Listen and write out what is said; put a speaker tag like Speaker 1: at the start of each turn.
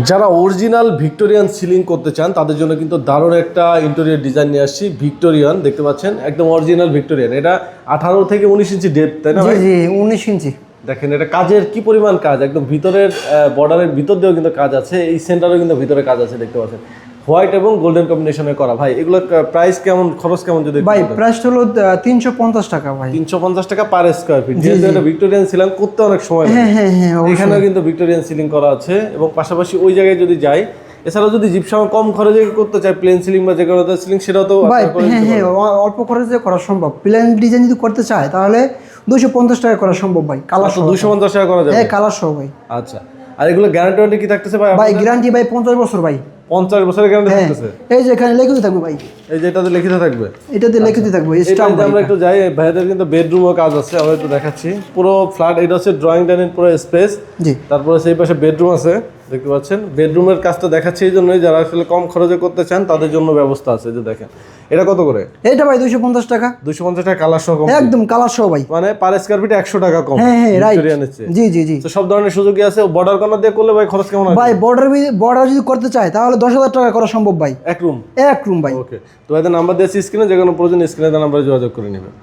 Speaker 1: যারা original Victorian ceiling করতে চান তাদের জন্য কিন্তু দারুণ একটা ইন্টেরিয়র ডিজাইন নিয়ে আসছি। ভিক্টোরিয়ান দেখতে পাচ্ছেন, একদম অরিজিনাল ভিক্টোরিয়ান। এটা 18 থেকে 19 ইঞ্চি ডেপথ, তাই না ভাই?
Speaker 2: জি 19 ইঞ্চি।
Speaker 1: দেখেন এটা কাজের কি পরিমাণ কাজ, একদম ভিতরের বর্ডারের ভিতর দিয়েও কিন্তু কাজ আছে, এই সেন্টারেও কিন্তু ভিতরে কাজ আছে দেখতে পাচ্ছেন। হোয়াইট এবং গোল্ডেন কম্বিনেশনে করা। ভাই এগুলো প্রাইস কেমন, খরচ কেমন যদি
Speaker 2: ভাই প্রাইসটা হলো 350 টাকা ভাই।
Speaker 1: 350 টাকা পার স্কয়ার ফিট। যেহেতু এটা ভিক্টোরিয়ান সিলিং করতে অনেক সময় লাগে।
Speaker 2: হ্যাঁ
Speaker 1: এখানেও কিন্তু ভিক্টোরিয়ান সিলিং করা আছে এবং পাশাপাশি ওই জায়গায় যদি যাই, এছাড়াও যদি জিপসাম কম খরচে করতে চাই, প্লেন সিলিং বা যে কোনো সিলিং, সেটাও তো
Speaker 2: ভাই হ্যাঁ অল্প খরচে করা সম্ভব। প্লেন ডিজাইন যদি করতে চায় তাহলে 250 টাকা করা সম্ভব ভাই। কালার সহ
Speaker 1: 250 টাকা করা যাবে।
Speaker 2: হ্যাঁ কালার সহ ভাই।
Speaker 1: আচ্ছা, আর এগুলো গ্যারান্টি ওয়ারেন্টি কি থাকতেছে ভাই?
Speaker 2: ভাই গ্যারান্টি ভাই 50 বছর ভাই।
Speaker 1: 50 বছরের গ্যারান্টি থাকতেছে।
Speaker 2: এই যে এখানে লিখিত থাকবে ভাই,
Speaker 1: এই যে এটাতে লিখিত থাকবে,
Speaker 2: এটাতে লিখিত থাকবে স্টাম্প।
Speaker 1: আমরা একটু যাই, ভাইদের কিন্তু বেডরুমও কাজ আছে, আমরা একটু দেখাচ্ছি। পুরো ফ্ল্যাট, এটা হচ্ছে ড্রয়িং ডাইনিং পুরো স্পেস।
Speaker 2: জি,
Speaker 1: তারপরে সেই পাশে বেডরুম আছে দেখতে পাচ্ছেন। বেডরুমের কাজটা দেখাচ্ছি এই জন্যই, যারা আসলে কম খরচে করতে চান তাদের জন্য ব্যবস্থা আছে। যে দেখেন এটা কত করে?
Speaker 2: এটা ভাই 250 টাকা।
Speaker 1: 250 টাকা কালার সহ,
Speaker 2: একদম কালার সহ ভাই।
Speaker 1: মানে পার স্কয়ার ফিট 100 টাকা কম।
Speaker 2: হ্যাঁ রাইট।
Speaker 1: ভিক্টোরিয়ানের চেয়ে।
Speaker 2: জি
Speaker 1: তো সব ধরনের সুযোগই আছে। বর্ডার কর্নার দিয়ে করলে ভাই খরচ কেমন হয়?
Speaker 2: ভাই বর্ডার যদি করতে চায় তাহলে 10,000 টাকা করা সম্ভব ভাই।
Speaker 1: এক রুম?
Speaker 2: এক রুম ভাই।
Speaker 1: ওকে, তো এদের নাম্বার দিয়েছি স্ক্রিনে, যে কোনো প্রয়োজন স্ক্রিনে নাম্বারে যোগাযোগ করে নেবেন।